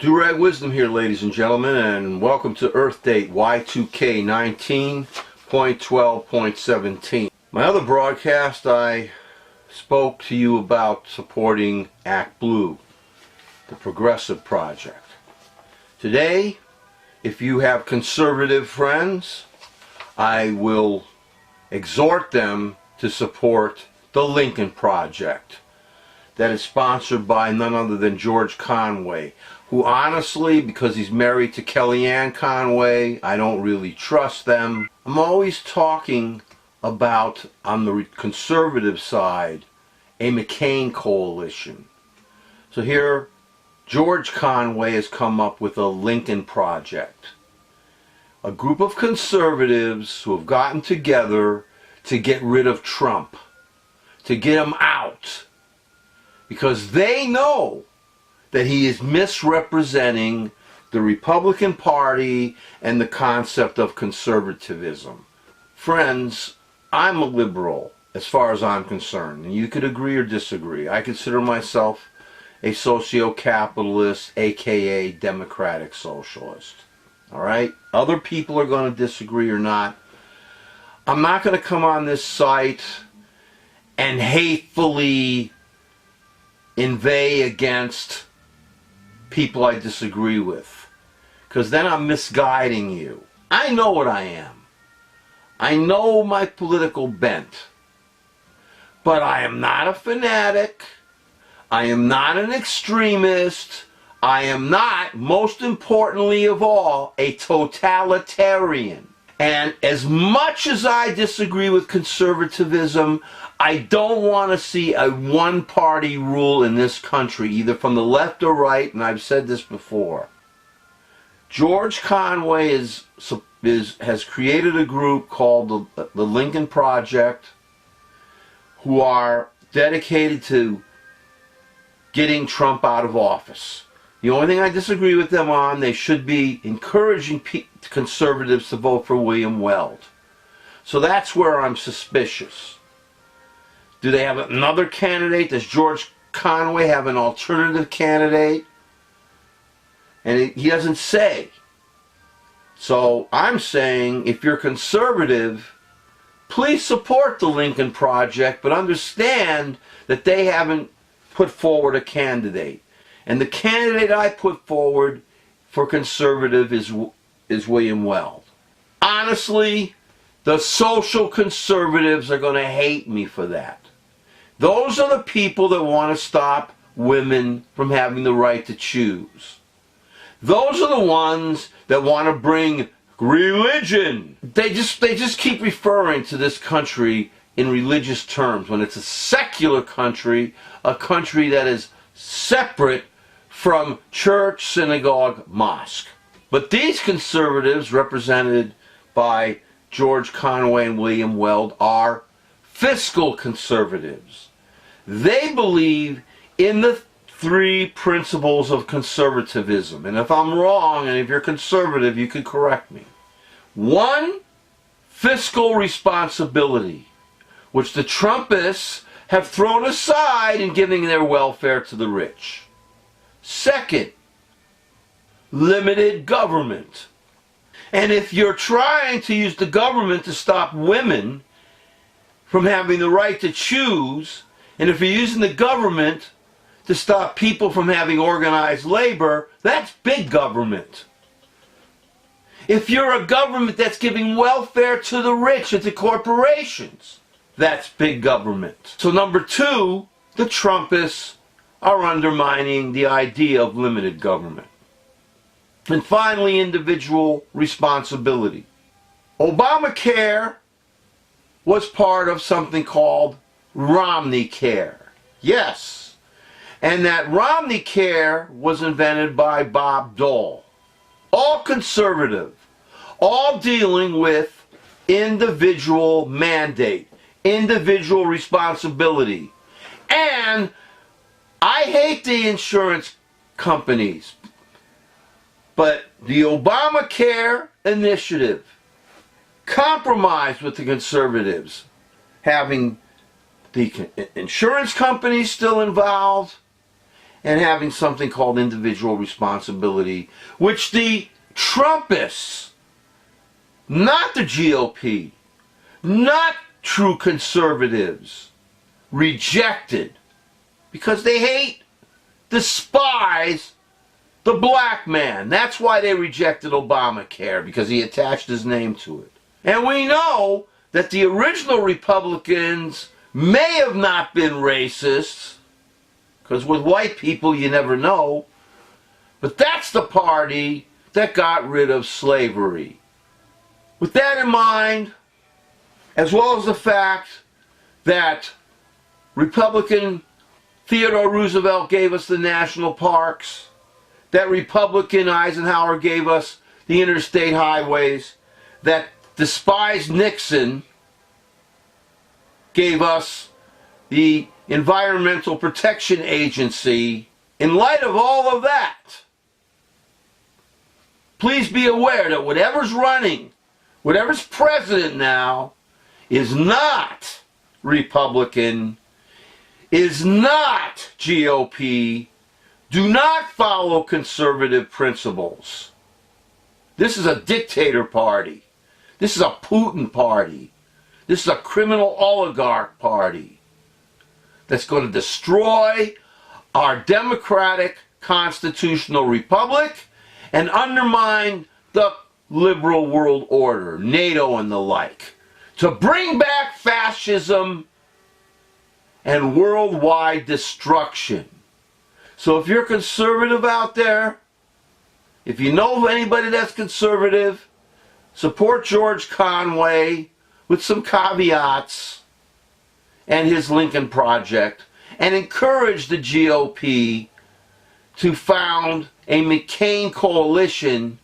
Do-Rag Wisdom here, ladies and gentlemen, and welcome to Earth Date Y2K 19.12.17. My other broadcast, I spoke to you about supporting Act Blue, the Progressive Project. Today, if you have conservative friends, I will exhort them to support the Lincoln Project, that is sponsored by none other than George Conway, who honestly, because he's married to Kellyanne Conway, I don't really trust them. I'm always talking about, on the conservative side, a McCain coalition. So here, George Conway has come up with a Lincoln Project, a group of conservatives who have gotten together to get rid of Trump, to get him out, because they know that he is misrepresenting the Republican Party and the concept of conservatism. Friends, I'm a liberal as far as I'm concerned, and you could agree or disagree. I consider myself a socio-capitalist, aka democratic socialist. Alright? Other people are going to disagree or not. I'm not going to come on this site and hatefully inveigh against people I disagree with, because then I'm misguiding you. I know what I am. I know my political bent. But I am not a fanatic. I am not an extremist. I am not, most importantly of all, a totalitarian. And as much as I disagree with conservatism, I don't want to see a one-party rule in this country, either from the left or right, and I've said this before. George Conway has created a group called the Lincoln Project, who are dedicated to getting Trump out of office. The only thing I disagree with them on, they should be encouraging conservatives to vote for William Weld. So that's where I'm suspicious. Do they have another candidate? Does George Conway have an alternative candidate? And he doesn't say. So I'm saying, if you're conservative, please support the Lincoln Project, but understand that they haven't put forward a candidate. And the candidate I put forward for conservative is William Weld. Honestly, the social conservatives are going to hate me for that. Those are the people that want to stop women from having the right to choose. Those are the ones that want to bring religion. They just keep referring to this country in religious terms when it's a secular country, a country that is separate from church, synagogue, mosque. But these conservatives, represented by George Conway and William Weld, are fiscal conservatives. They believe in the three principles of conservatism. And if I'm wrong, and if you're conservative, you can correct me. 1, fiscal responsibility, which the Trumpists have thrown aside in giving their welfare to the rich. 2, limited government. And if you're trying to use the government to stop women from having the right to choose, and if you're using the government to stop people from having organized labor, that's big government. If you're a government that's giving welfare to the rich and to corporations, that's big government. So number 2, the Trumpists are undermining the idea of limited government. And finally, individual responsibility. Obamacare was part of something called Romney Care. Yes. And that Romney Care was invented by Bob Dole. All conservative. All dealing with individual mandate. Individual responsibility. And I hate the insurance companies, but the Obamacare initiative compromised with the conservatives, having the insurance companies still involved and having something called individual responsibility, which the Trumpists, not the GOP, not true conservatives, rejected because they hate, despise the black man. That's why they rejected Obamacare, because he attached his name to it. And we know that the original Republicans may have not been racists, because with white people you never know, but that's the party that got rid of slavery. With that in mind, as well as the fact that Republican Theodore Roosevelt gave us the national parks, that Republican Eisenhower gave us the interstate highways, that despised Nixon gave us the Environmental Protection Agency. In light of all of that, please be aware that whatever's running, whatever's president now, is not Republican, is not GOP, do not follow conservative principles. This is a dictator party. This is a Putin party. This is a criminal oligarch party that's going to destroy our democratic constitutional republic and undermine the liberal world order, NATO and the like, to bring back fascism and worldwide destruction. So if you're conservative out there, if you know of anybody that's conservative, support George Conway with some caveats and his Lincoln Project, and encourage the GOP to found a McCain coalition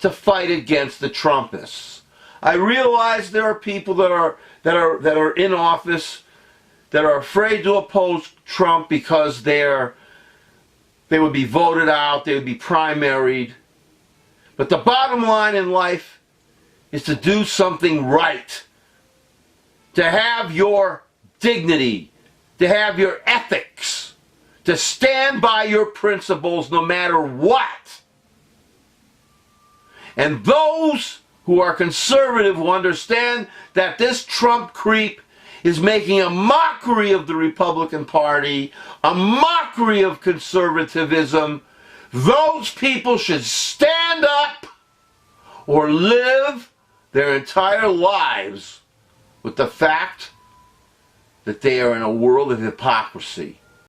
to fight against the Trumpists. I realize there are people that are in office that are afraid to oppose Trump because they would be voted out, they would be primaried. But the bottom line in life is to do something right, to have your dignity, to have your ethics, to stand by your principles no matter what. And those who are conservative will understand that this Trump creep is making a mockery of the Republican Party, a mockery of conservatism. Those people should stand up or live their entire lives with the fact that they are in a world of hypocrisy.